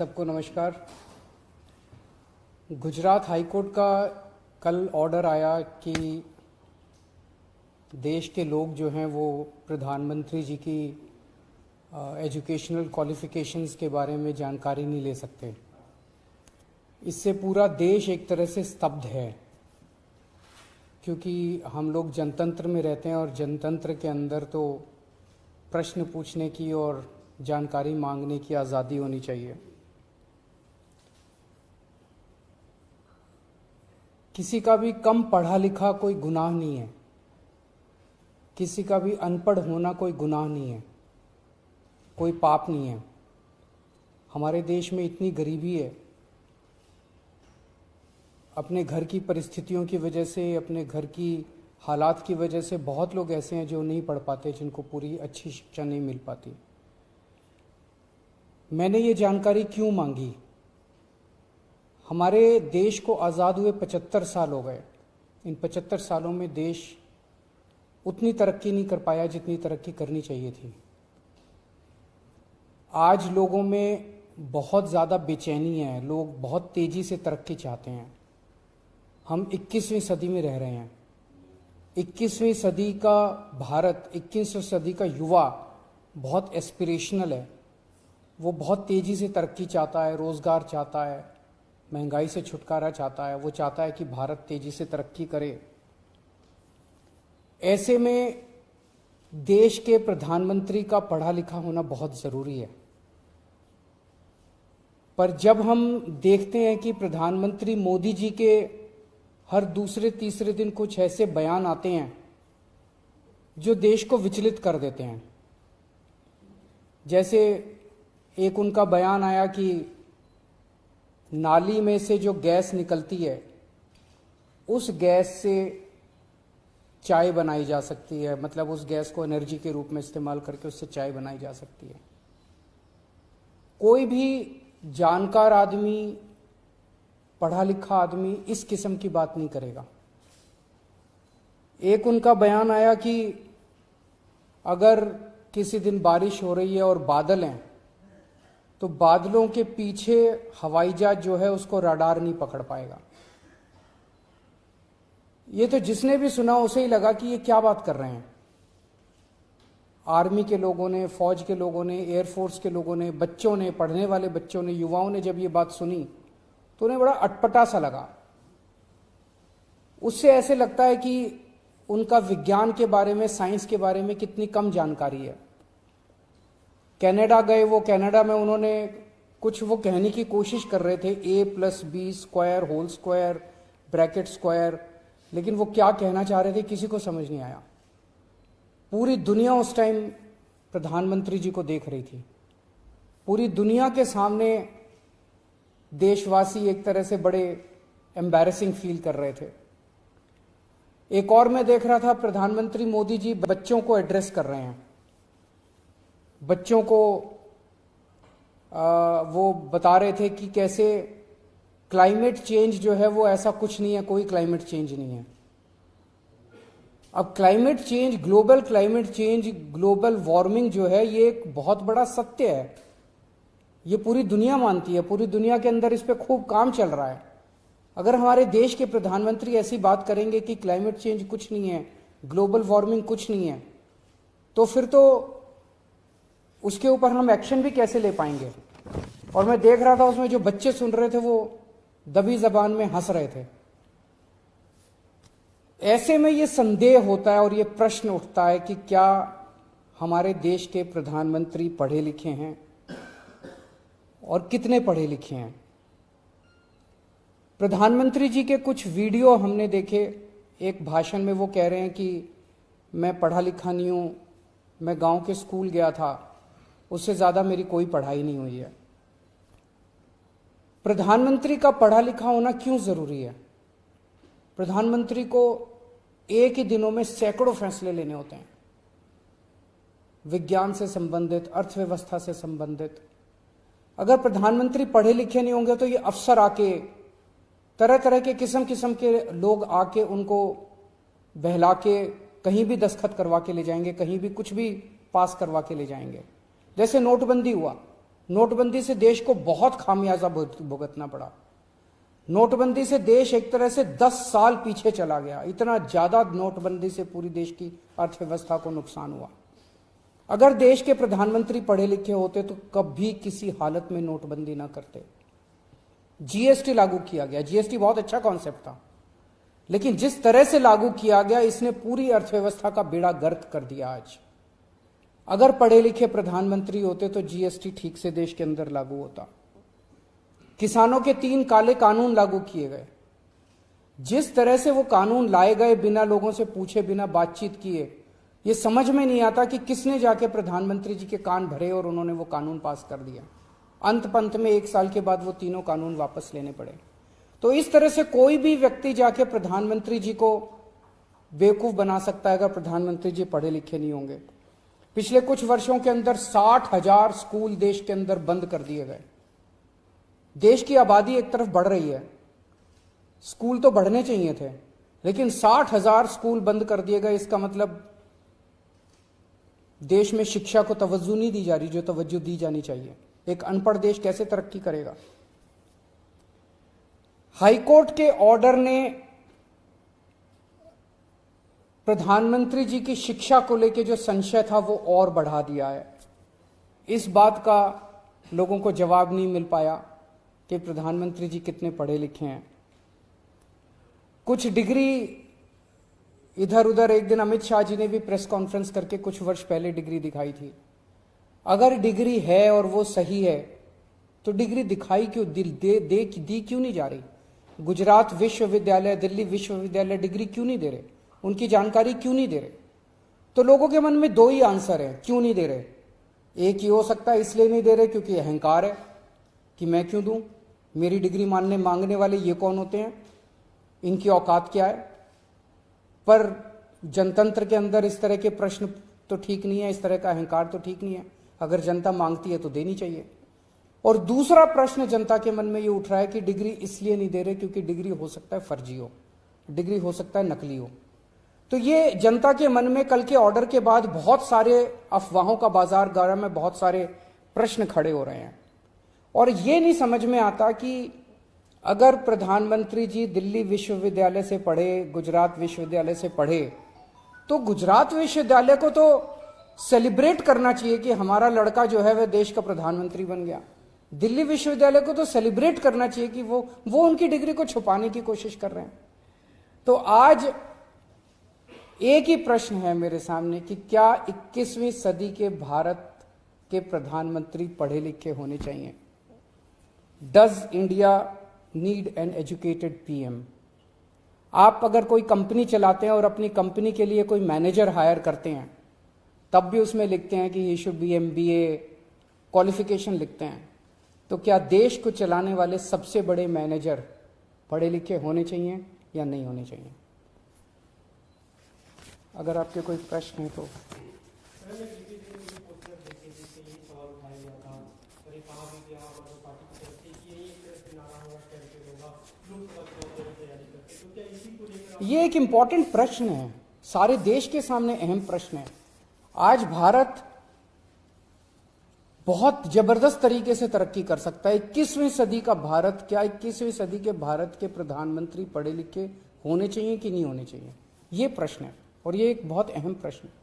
सबको नमस्कार। Gujarat high court का कल ऑर्डर आया कि देश के लोग जो हैं वो प्रधानमंत्री जी की एजुकेशनल क्वालिफिकेशंस के बारे में जानकारी नहीं ले सकते। इससे पूरा देश एक तरह से स्तब्ध है, क्योंकि हम लोग जनतंत्र में रहते हैं और जनतंत्र के अंदर तो प्रश्न पूछने की और जानकारी मांगने की आज़ादी होनी चाहिए। किसी का भी कम पढ़ा लिखा कोई गुनाह नहीं है, किसी का भी अनपढ़ होना कोई गुनाह नहीं है, कोई पाप नहीं है। हमारे देश में इतनी गरीबी है, अपने घर की परिस्थितियों की वजह से, अपने घर की हालात की वजह से बहुत लोग ऐसे हैं जो नहीं पढ़ पाते, जिनको पूरी अच्छी शिक्षा नहीं मिल पाती। मैंने ये जानकारी क्यों मांगी? हमारे देश को आज़ाद हुए 75 साल हो गए। इन 75 सालों में देश उतनी तरक्की नहीं कर पाया जितनी तरक्की करनी चाहिए थी। आज लोगों में बहुत ज़्यादा बेचैनी है, लोग बहुत तेज़ी से तरक्की चाहते हैं। हम 21वीं सदी में रह रहे हैं। 21वीं सदी का भारत, 21वीं सदी का युवा बहुत एस्पिरेशनल है। वो बहुत तेज़ी से तरक्की चाहता है, रोज़गार चाहता है, महंगाई से छुटकारा चाहता है। वो चाहता है कि भारत तेज़ी से तरक्की करे। ऐसे में देश के प्रधानमंत्री का पढ़ा लिखा होना बहुत ज़रूरी है। पर जब हम देखते हैं कि प्रधानमंत्री मोदी जी के हर दूसरे तीसरे दिन कुछ ऐसे बयान आते हैं जो देश को विचलित कर देते हैं। जैसे एक उनका बयान आया कि नाली में से जो गैस निकलती है उस गैस से चाय बनाई जा सकती है, मतलब उस गैस को एनर्जी के रूप में इस्तेमाल करके उससे चाय बनाई जा सकती है। कोई भी जानकार आदमी, पढ़ा लिखा आदमी इस किस्म की बात नहीं करेगा। एक उनका बयान आया कि अगर किसी दिन बारिश हो रही है और बादल हैं तो बादलों के पीछे हवाई जहाज जो है उसको रडार नहीं पकड़ पाएगा। ये तो जिसने भी सुना उसे ही लगा कि ये क्या बात कर रहे हैं। आर्मी के लोगों ने, फौज के लोगों ने, एयरफोर्स के लोगों ने, बच्चों ने, पढ़ने वाले बच्चों ने, युवाओं ने जब ये बात सुनी तो उन्हें बड़ा अटपटा सा लगा। उससे ऐसे लगता है कि उनका विज्ञान के बारे में, साइंस के बारे में कितनी कम जानकारी है। कनाडा गए, वो कनाडा में उन्होंने कुछ वो कहने की कोशिश कर रहे थे, a+b² whole square bracket square, लेकिन वो क्या कहना चाह रहे थे किसी को समझ नहीं आया। पूरी दुनिया उस टाइम प्रधानमंत्री जी को देख रही थी। पूरी दुनिया के सामने देशवासी एक तरह से बड़े एम्बैरेसिंग फील कर रहे थे। एक और मैं देख रहा था, प्रधानमंत्री मोदी जी बच्चों को एड्रेस कर रहे हैं। बच्चों को वो बता रहे थे कि कैसे क्लाइमेट चेंज जो है वो ऐसा कुछ नहीं है, कोई क्लाइमेट चेंज नहीं है। अब climate change, global climate change, global warming जो है ये एक बहुत बड़ा सत्य है। ये पूरी दुनिया मानती है, पूरी दुनिया के अंदर इस पे खूब काम चल रहा है। अगर हमारे देश के प्रधानमंत्री ऐसी बात करेंगे कि क्लाइमेट चेंज कुछ नहीं है, ग्लोबल वार्मिंग कुछ नहीं है, तो फिर तो उसके ऊपर हम एक्शन भी कैसे ले पाएंगे। और मैं देख रहा था उसमें जो बच्चे सुन रहे थे वो दबी जबान में हंस रहे थे। ऐसे में ये संदेह होता है और ये प्रश्न उठता है कि क्या हमारे देश के प्रधानमंत्री पढ़े लिखे हैं और कितने पढ़े लिखे हैं। प्रधानमंत्री जी के कुछ वीडियो हमने देखे। एक भाषण में वो कह रहे हैं कि मैं पढ़ा लिखा नहीं हूं, मैं गांव के स्कूल गया था, उससे ज्यादा मेरी कोई पढ़ाई नहीं हुई है। प्रधानमंत्री का पढ़ा लिखा होना क्यों जरूरी है? प्रधानमंत्री को एक ही दिनों में सैकड़ों फैसले लेने होते हैं, विज्ञान से संबंधित, अर्थव्यवस्था से संबंधित। अगर प्रधानमंत्री पढ़े लिखे नहीं होंगे तो ये अफसर आके, तरह तरह के किस्म किस्म के लोग आके उनको बहला के कहीं भी दस्तखत करवा के ले जाएंगे, कहीं भी कुछ भी पास करवा के ले जाएंगे। जैसे नोटबंदी हुआ, नोटबंदी से देश को बहुत खामियाजा भुगतना पड़ा। नोटबंदी से देश एक तरह से 10 साल पीछे चला गया। इतना ज्यादा नोटबंदी से पूरी देश की अर्थव्यवस्था को नुकसान हुआ। अगर देश के प्रधानमंत्री पढ़े लिखे होते तो कभी किसी हालत में नोटबंदी ना करते। जीएसटी लागू किया गया। जीएसटी बहुत अच्छा कॉन्सेप्ट था, लेकिन जिस तरह से लागू किया गया इसने पूरी अर्थव्यवस्था का बेड़ा गर्क कर दिया। आज अगर पढ़े लिखे प्रधानमंत्री होते तो जीएसटी ठीक से देश के अंदर लागू होता। किसानों के 3 काले कानून लागू किए गए। जिस तरह से वो कानून लाए गए, बिना लोगों से पूछे, बिना बातचीत किए, ये समझ में नहीं आता कि किसने जाके प्रधानमंत्री जी के कान भरे और उन्होंने वो कानून पास कर दिया। अंत पंत में 1 साल के बाद वो तीनों कानून वापस लेने पड़े। तो इस तरह से कोई भी व्यक्ति जाके प्रधानमंत्री जी को बेवकूफ बना सकता है अगर प्रधानमंत्री जी पढ़े लिखे नहीं होंगे। पिछले कुछ वर्षों के अंदर 60,000 स्कूल देश के अंदर बंद कर दिए गए। देश की आबादी एक तरफ बढ़ रही है, स्कूल तो बढ़ने चाहिए थे, लेकिन 60,000 स्कूल बंद कर दिए गए। इसका मतलब देश में शिक्षा को तवज्जो नहीं दी जा रही जो तवज्जो दी जानी चाहिए। एक अनपढ़ देश कैसे तरक्की करेगा? हाईकोर्ट के ऑर्डर ने प्रधानमंत्री जी की शिक्षा को लेकर जो संशय था वो और बढ़ा दिया है। इस बात का लोगों को जवाब नहीं मिल पाया कि प्रधानमंत्री जी कितने पढ़े लिखे हैं। कुछ डिग्री इधर उधर, एक दिन अमित शाह जी ने भी प्रेस कॉन्फ्रेंस करके कुछ वर्ष पहले डिग्री दिखाई थी। अगर डिग्री है और वो सही है तो डिग्री दिखाई क्यों, दी क्यों नहीं जा रही? गुजरात विश्वविद्यालय, दिल्ली विश्वविद्यालय डिग्री क्यों नहीं दे रहे? उनकी जानकारी क्यों नहीं दे रहे? तो लोगों के मन में 2 ही आंसर है क्यों नहीं दे रहे। एक ही हो सकता है इसलिए नहीं दे रहे क्योंकि अहंकार है कि मैं क्यों दूं, मेरी डिग्री मांगने वाले ये कौन होते हैं, इनकी औकात क्या है। पर जनतंत्र के अंदर इस तरह के प्रश्न तो ठीक नहीं है, इस तरह का अहंकार तो ठीक नहीं है। अगर जनता मांगती है तो देनी चाहिए। और दूसरा प्रश्न जनता के मन में ये उठ रहा है कि डिग्री इसलिए नहीं दे रहे क्योंकि डिग्री हो सकता है फर्जी हो, डिग्री हो सकता है नकली हो। तो ये जनता के मन में कल के ऑर्डर के बाद बहुत सारे अफवाहों का बाजार गर्म में, बहुत सारे प्रश्न खड़े हो रहे हैं। और ये नहीं समझ में आता कि अगर प्रधानमंत्री जी दिल्ली विश्वविद्यालय से पढ़े, गुजरात विश्वविद्यालय से पढ़े, तो गुजरात विश्वविद्यालय को तो सेलिब्रेट करना चाहिए कि हमारा लड़का जो है वह देश का प्रधानमंत्री बन गया। दिल्ली विश्वविद्यालय को तो सेलिब्रेट करना चाहिए कि वो उनकी डिग्री को छुपाने की कोशिश कर रहे हैं। तो आज एक ही प्रश्न है मेरे सामने कि क्या 21वीं सदी के भारत के प्रधानमंत्री पढ़े लिखे होने चाहिए? Does India need an educated PM? आप अगर कोई कंपनी चलाते हैं और अपनी कंपनी के लिए कोई मैनेजर हायर करते हैं, तब भी उसमें लिखते हैं कि he should be MBA qualification लिखते हैं। तो क्या देश को चलाने वाले सबसे बड़े मैनेजर पढ़े लिखे होने चाहिए या नहीं होने चाहिए? अगर आपके कोई प्रश्न है तो। ये एक इंपॉर्टेंट प्रश्न है, सारे देश के सामने अहम प्रश्न है। आज भारत बहुत जबरदस्त तरीके से तरक्की कर सकता है। 21वीं सदी का भारत, क्या 21वीं सदी के भारत के प्रधानमंत्री पढ़े लिखे होने चाहिए कि नहीं होने चाहिए? ये प्रश्न है और ये एक बहुत अहम प्रश्न है।